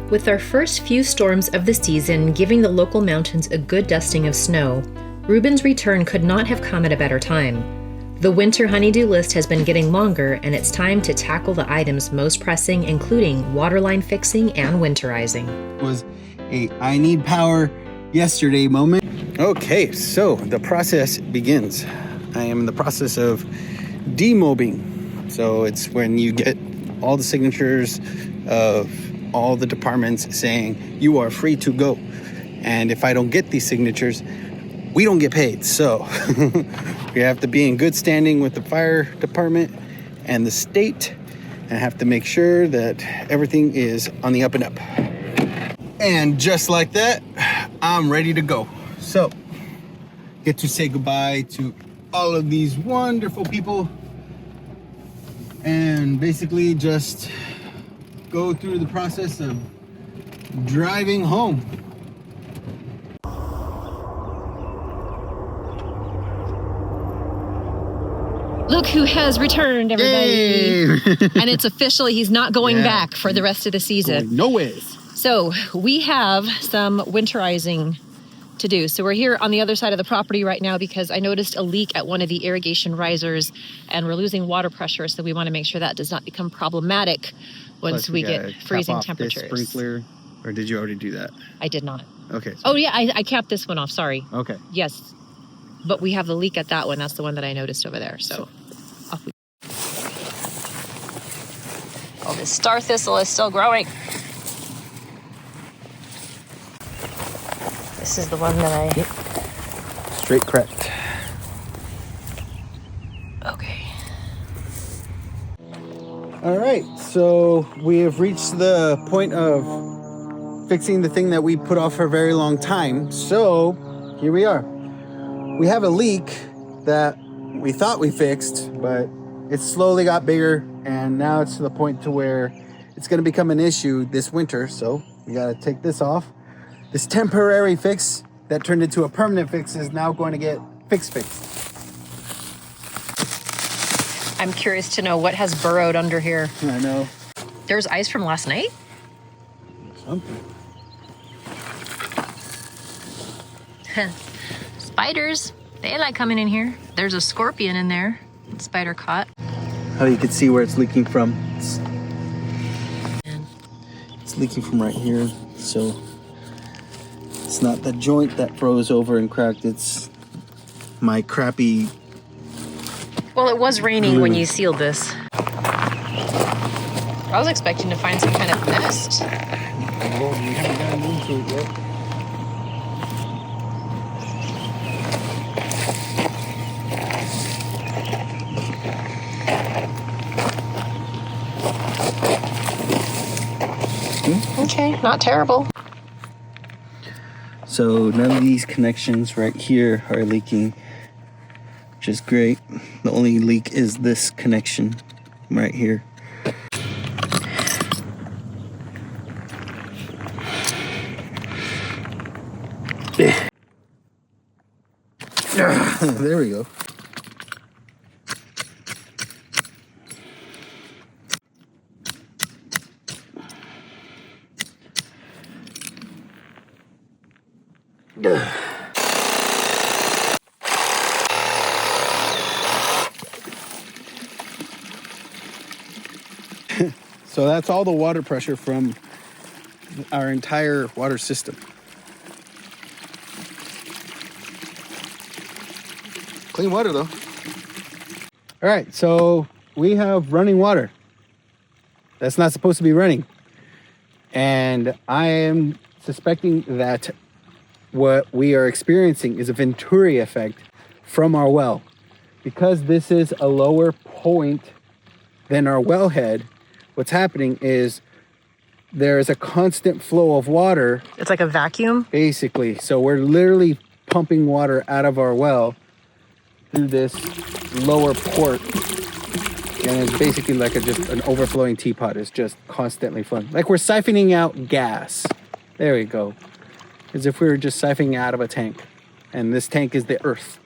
With our first few storms of the season giving the local mountains a good dusting of snow, Ruben's return could not have come at a better time. The winter honeydew list has been getting longer, and it's time to tackle the items most pressing, including waterline fixing and winterizing. It was a I need power yesterday moment. Okay, so the process begins. I am in the process of demobbing. So it's when you get all the signatures of all the departments saying you are free to go. And if I don't get these signatures, we don't get paid. So we have to be in good standing with the fire department and the state, and have to make sure that everything is on the up and up. And just like that, I'm ready to go. So get to say goodbye to all of these wonderful people and basically just go through the process of driving home. Look who has returned, everybody. And it's official, he's not going back for the rest of the season. No ways. So we have some winterizing to do. So we're here on the other side of the property right now because I noticed a leak at one of the irrigation risers and we're losing water pressure. So we want to make sure that does not become problematic once we get freezing temperatures. This sprinkler, or did you already do that? I did not. Okay. Oh yeah, I capped this one off, sorry. Okay. Yes, but we have the leak at that one. That's the one that I noticed over there, so off we go. Oh, this star thistle is still growing. This is the one that I... Yep. Straight cracked. Okay. All right, so we have reached the point of fixing the thing that we put off for a very long time. So here we are. We have a leak that we thought we fixed, but it slowly got bigger, and now it's to the point to where it's going to become an issue this winter. So we got to take this off. This temporary fix that turned into a permanent fix is now going to get fixed. I'm curious to know what has burrowed under here. I know. There's ice from last night? Something. Spiders, they like coming in here. There's a scorpion in there. Spider caught. Oh, you can see where it's leaking from. It's leaking from right here, so it's not the joint that froze over and cracked. It's my crappy... Well, it was raining when you sealed this. I was expecting to find some kind of nest. Well, we haven't gotten into it yet. Okay, not terrible. So none of these connections right here are leaking, which is great. The only leak is this connection right here. There we go. So that's all the water pressure from our entire water system. Clean water though. All right, so we have running water. That's not supposed to be running. And I am suspecting that what we are experiencing is a Venturi effect from our well. Because this is a lower point than our wellhead, what's happening is there is a constant flow of water. It's like a vacuum? Basically. So we're literally pumping water out of our well through this lower port. And it's basically like just an overflowing teapot. It's just constantly flowing. Like we're siphoning out gas. There we go. As if we were just siphoning out of a tank. And this tank is the earth.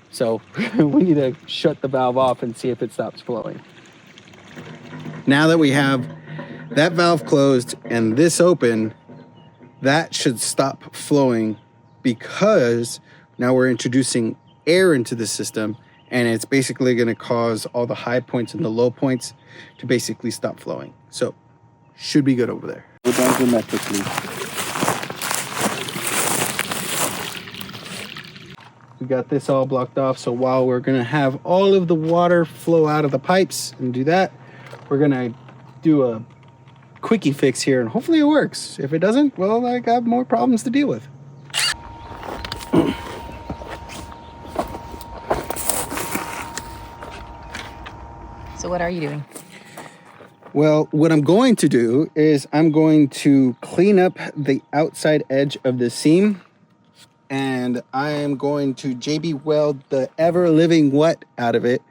So we need to shut the valve off and see if it stops flowing. Now that we have that valve closed and this open, that should stop flowing because now we're introducing air into the system, and it's basically going to cause all the high points and the low points to basically stop flowing. So should be good over there. Go diametrically. We got this all blocked off, so while we're gonna have all of the water flow out of the pipes and do that, we're gonna do a quickie fix here, and hopefully it works. If it doesn't, well, I got more problems to deal with. So what are you doing? Well, what I'm going to do is I'm going to clean up the outside edge of the seam, and I am going to JB weld the ever living what out of it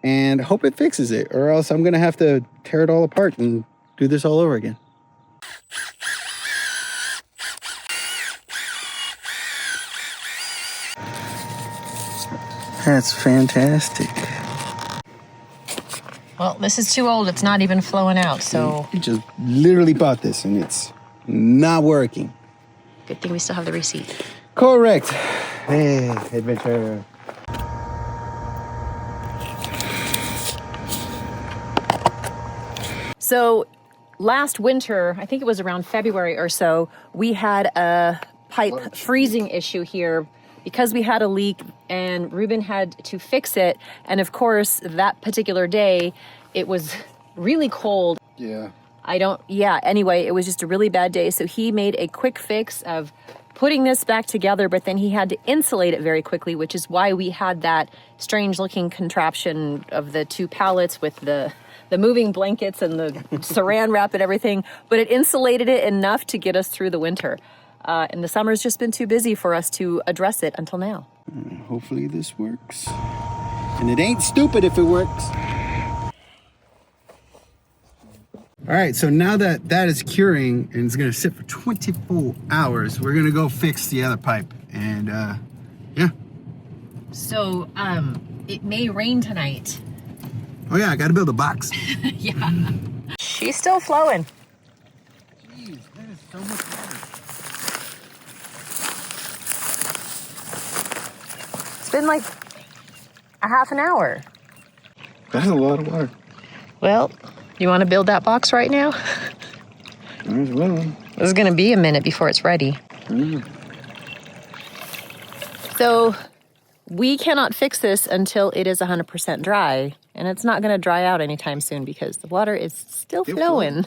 and hope it fixes it, or else I'm gonna have to tear it all apart and do this all over again. That's fantastic. Well, this is too old. It's not even flowing out, so... We just literally bought this and it's not working. Good thing we still have the receipt. Correct. Hey, adventure. So last winter, I think it was around February or so, we had a pipe freezing issue here because we had a leak and Ruben had to fix it. And of course, that particular day, it was really cold. Yeah. Anyway, it was just a really bad day. So he made a quick fix of putting this back together, but then he had to insulate it very quickly, which is why we had that strange looking contraption of the two pallets with the moving blankets and the saran wrap and everything, but it insulated it enough to get us through the winter. And the summer's just been too busy for us to address it until now. Hopefully this works. And it ain't stupid if it works. All right, so now that that is curing and it's gonna sit for 24 hours, we're gonna go fix the other pipe. And yeah. So it may rain tonight. Oh yeah, I gotta build a box. Yeah. She's still flowing. Jeez, that is so much water. It's been like a half an hour. That's a lot of water. Well, you want to build that box right now? Might as well. This is going to be a minute before it's ready. So we cannot fix this until it is 100% dry. And it's not going to dry out anytime soon because the water is still flowing.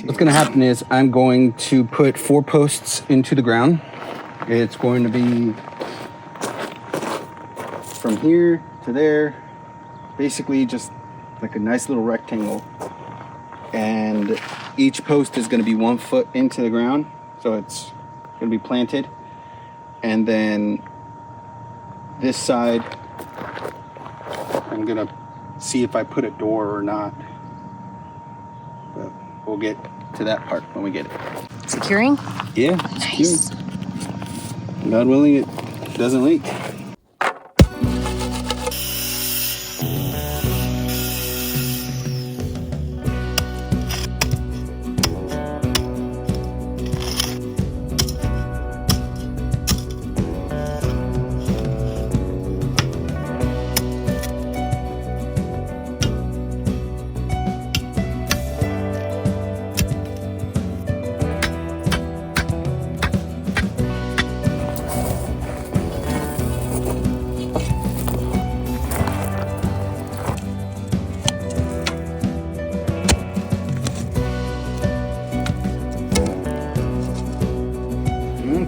What's going to happen is I'm going to put 4 posts into the ground. It's going to be from here to there. Basically just like a nice little rectangle, and each post is going to be 1 foot into the ground, so it's going to be planted. And then this side I'm going to see if I put a door or not, but we'll get to that part when we get it. Securing? Yeah, nice. God willing it doesn't leak.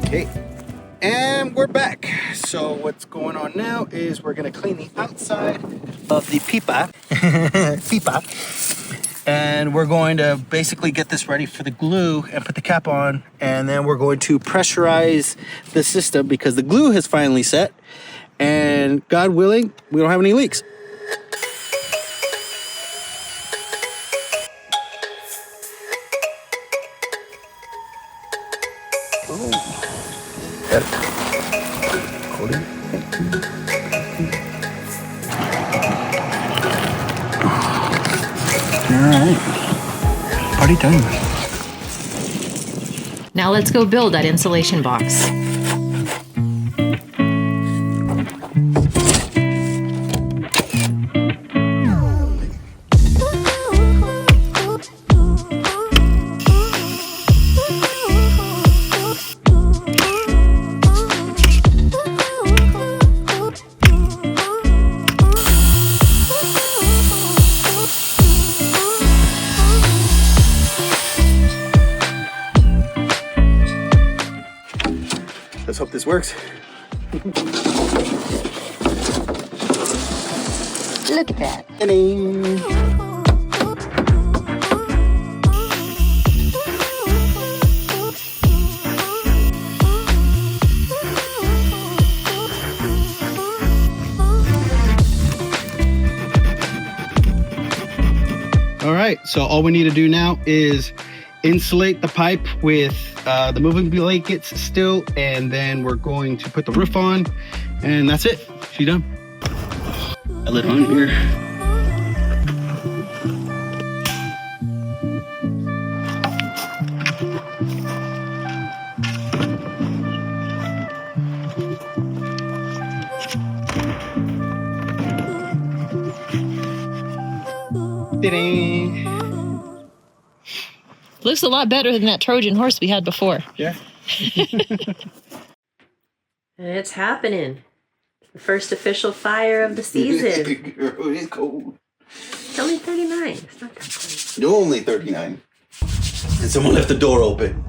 Okay, and we're back. So what's going on now is we're gonna clean the outside of the pipa, and we're going to basically get this ready for the glue and put the cap on, and then we're going to pressurize the system because the glue has finally set, and God willing, we don't have any leaks. right. Party time. Now let's go build that insulation box. Let's hope this works. Look at that. Ta-ding. All right, so all we need to do now is insulate the pipe with the moving blankets still, and then we're going to put the roof on, and that's it. She's done. I lit on here. Ta-da! Looks a lot better than that Trojan horse we had before. Yeah. And it's happening. The first official fire of the season. It's cold. It's only 39. It's not that cold. You're only 39. And someone left the door open.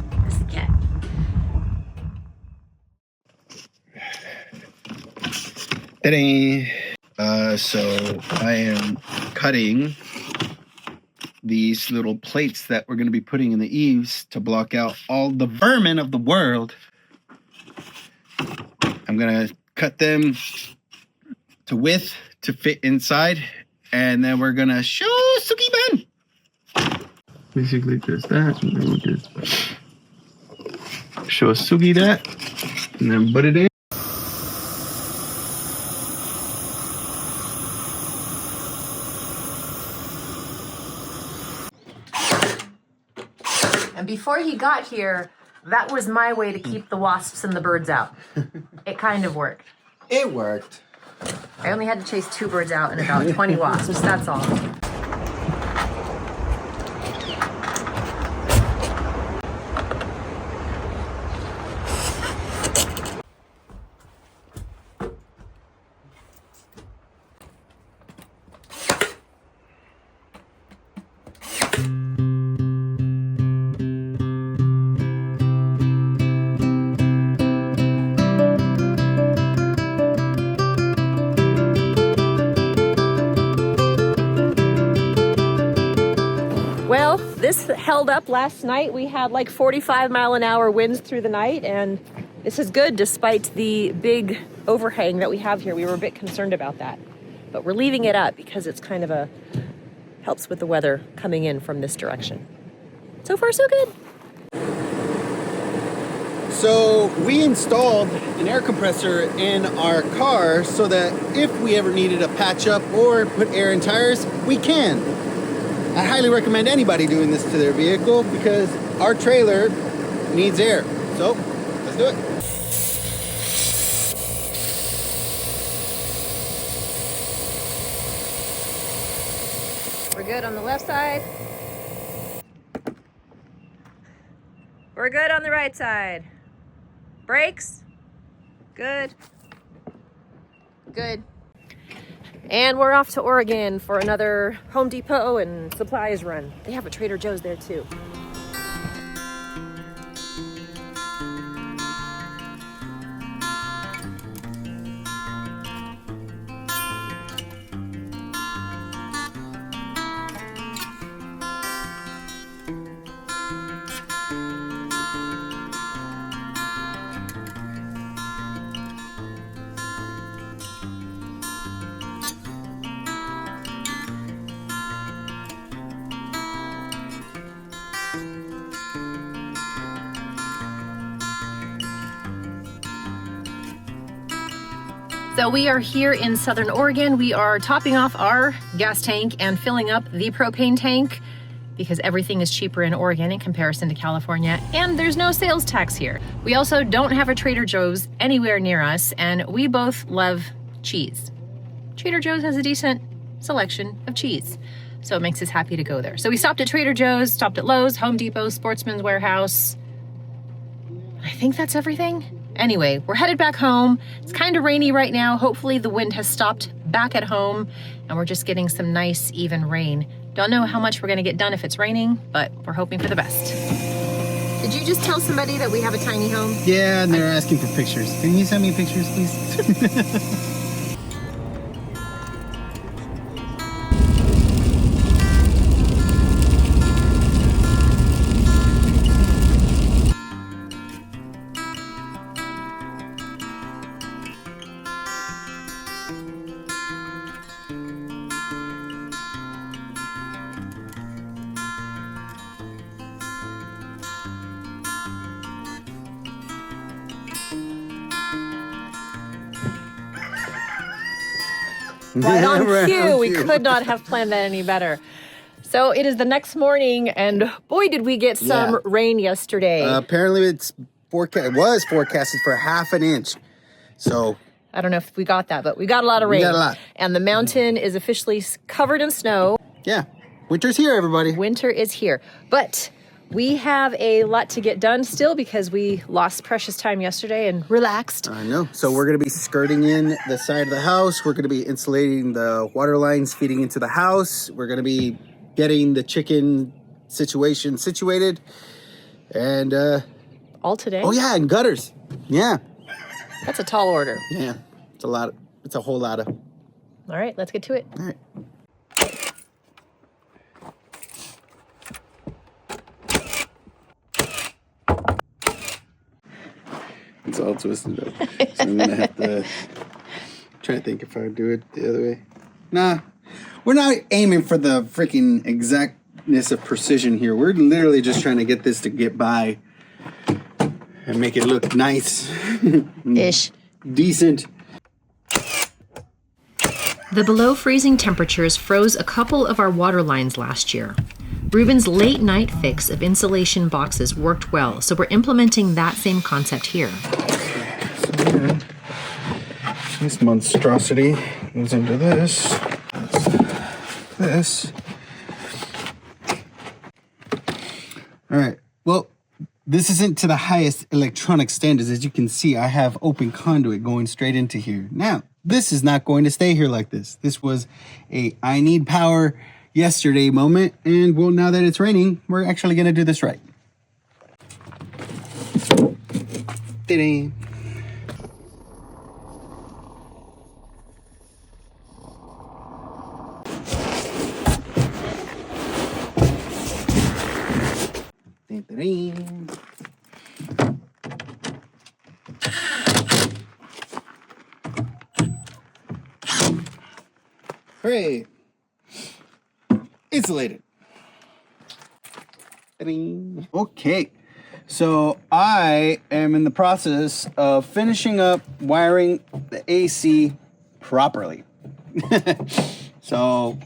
That's the cat. Ta-da! So I am cutting these little plates that we're going to be putting in the eaves to block out all the vermin of the world. I'm going to cut them to width to fit inside, and then we're going to show Suki Ben. Basically just that, and then we'll just show Suki that, and then put it in. And before he got here, that was my way to keep the wasps and the birds out. It kind of worked. It worked. I only had to chase 2 birds out and about 20 wasps, that's all. Well, this held up last night. We had like 45-mile-an-hour winds through the night, and this is good despite the big overhang that we have here. We were a bit concerned about that, but we're leaving it up because it's kind of helps with the weather coming in from this direction. So far, so good. So we installed an air compressor in our car so that if we ever needed to patch up or put air in tires, we can. I highly recommend anybody doing this to their vehicle because our trailer needs air. So let's do it. We're good on the left side. We're good on the right side. Brakes. Good. Good. And we're off to Oregon for another Home Depot and supplies run. They have a Trader Joe's there too. So we are here in Southern Oregon. We are topping off our gas tank and filling up the propane tank because everything is cheaper in Oregon in comparison to California, and there's no sales tax here. We also don't have a Trader Joe's anywhere near us, and we both love cheese. Trader Joe's has a decent selection of cheese, so it makes us happy to go there. So we stopped at Trader Joe's, stopped at Lowe's, Home Depot, Sportsman's Warehouse. I think that's everything. Anyway, we're headed back home. It's kind of rainy right now. Hopefully the wind has stopped back at home and we're just getting some nice even rain. Don't know how much we're gonna get done if it's raining, but we're hoping for the best. Did you just tell somebody that we have a tiny home? Yeah, and they're asking for pictures. Can you send me pictures, please? Right on cue. We could not have planned that any better. So it is the next morning, and boy, did we get some rain yesterday. Apparently, it was forecasted for ½ an inch. So I don't know if we got that, but we got a lot of rain. We got a lot. And the mountain is officially covered in snow. Yeah, winter's here, everybody. Winter is here. But we have a lot to get done still because we lost precious time yesterday and relaxed. I know. So we're going to be skirting in the side of the house. We're going to be insulating the water lines feeding into the house. We're going to be getting the chicken situation situated. And all today? Oh yeah, and gutters. Yeah. That's a tall order. Yeah. It's a lot. It's a whole lot of. All right, let's get to it. All right. It's all twisted up. So I'm gonna have to try to think if I would do it the other way. Nah, we're not aiming for the freaking exactness of precision here. We're literally just trying to get this to get by and make it look nice. Ish. Decent. The below freezing temperatures froze a couple of our water lines last year. Ruben's late night fix of insulation boxes worked well, so we're implementing that same concept here. So, this monstrosity goes into this. This. All right. Well, this isn't to the highest electronic standards. As you can see, I have open conduit going straight into here. Now, this is not going to stay here like this. This was a I need power yesterday moment, and well, now that it's raining, we're actually going to do this right. Ta-da. Hooray! Insulated. Okay, so I am in the process of finishing up wiring the AC properly. So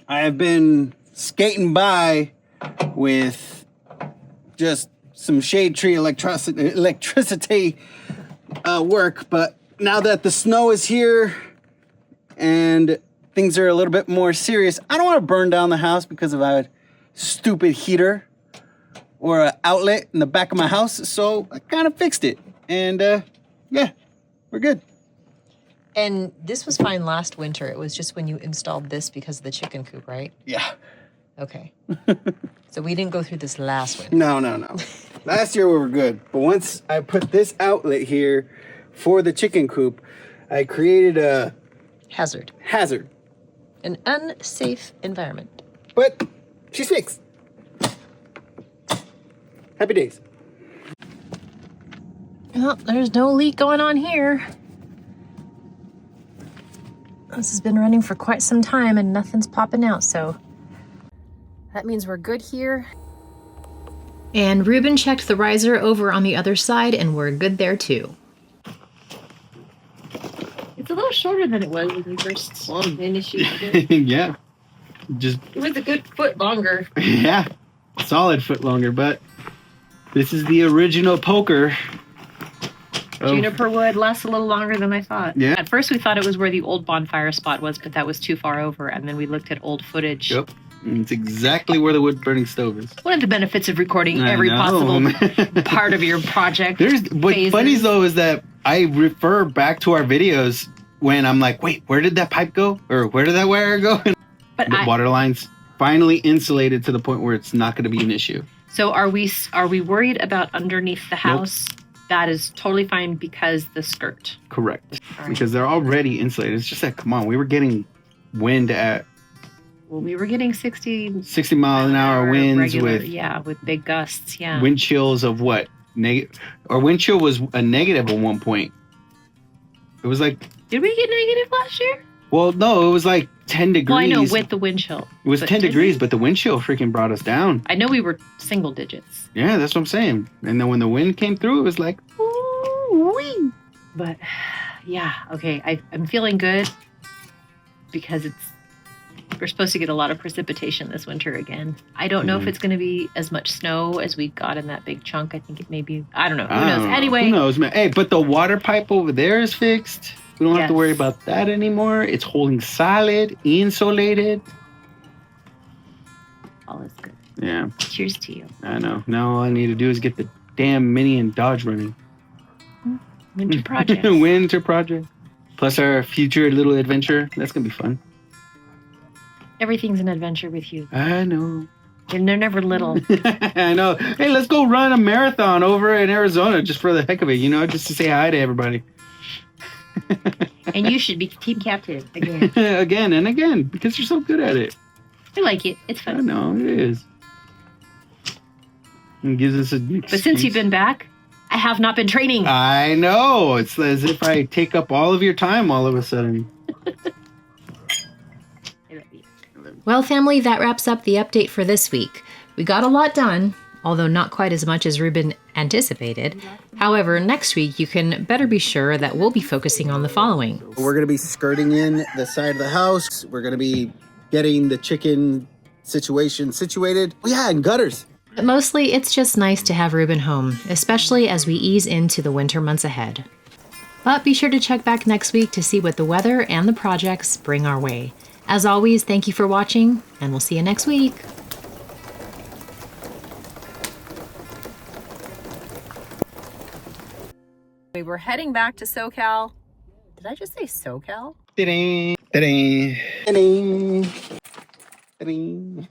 I have been skating by with just some shade tree electricity work, but now that the snow is here and things are a little bit more serious, I don't want to burn down the house because of a stupid heater or an outlet in the back of my house, so I kind of fixed it, and yeah, we're good. And this was fine last winter. It was just when you installed this because of the chicken coop, right? Yeah. Okay. So we didn't go through this last winter. No. Last year we were good, but once I put this outlet here for the chicken coop, I created a hazard. An unsafe environment. But she's fixed. Happy days. Well, there's no leak going on here. This has been running for quite some time and nothing's popping out, so that means we're good here. And Ruben checked the riser over on the other side and we're good there too. shorter than it was when we first initiated it. Yeah. It was a good foot longer. Yeah. Solid foot longer, but this is the original poker. Juniper wood lasts a little longer than I thought. Yeah. At first we thought it was where the old bonfire spot was, but that was too far over. And then we looked at old footage. Yep. It's exactly where the wood burning stove is. One of the benefits of recording every possible part of your project. What's funny though is that I refer back to our videos when I'm like, wait, where did that pipe go? Or where did that wire go? But the water line's finally insulated to the point where it's not going to be an issue. So are we worried about underneath the house? Nope. That is totally fine because the skirt. Correct. Right. Because they're already insulated. It's just that, come on, we were getting wind at... Well, we were getting 60 mile an hour winds regular, with big gusts, Wind chills of what? Our wind chill was a negative at one point. It was like... Did we get negative last year? Well, no, it was like 10 degrees. Well, I know, with the wind chill. It was 10 degrees, but the wind chill freaking brought us down. I know we were single digits. Yeah, that's what I'm saying. And then when the wind came through, it was like, ooh-wee. But, yeah, okay, I'm feeling good because we're supposed to get a lot of precipitation this winter again. I don't know if it's going to be as much snow as we got in that big chunk. I think it may be, I don't know. Who knows? Anyway. Who knows, man? Hey, but the water pipe over there is fixed. We don't have to worry about that anymore. It's holding solid, insulated. All is good. Yeah. Cheers to you. I know. Now all I need to do is get the damn Mini and Dodge running. Winter project. Winter project. Plus our future little adventure. That's going to be fun. Everything's an adventure with you. I know. And they're never little. I know. Hey, let's go run a marathon over in Arizona just for the heck of it, just to say hi to everybody. And you should be team captain again. Again and again, because you're so good at it. I like it. It's fun. I know, it is. It gives us a But since you've been back, I have not been training. I know. It's as if I take up all of your time all of a sudden. Well, family, that wraps up the update for this week. We got a lot done, although not quite as much as Ruben anticipated. However, next week you can better be sure that we'll be focusing on the following. We're going to be skirting in the side of the house. We're going to be getting the chicken situation situated. Oh, yeah, and gutters. But mostly, it's just nice to have Ruben home, especially as we ease into the winter months ahead. But be sure to check back next week to see what the weather and the projects bring our way. As always, thank you for watching, and we'll see you next week. We were heading back to SoCal. Did I just say SoCal? Da-ding, da-ding, da-ding, da-ding.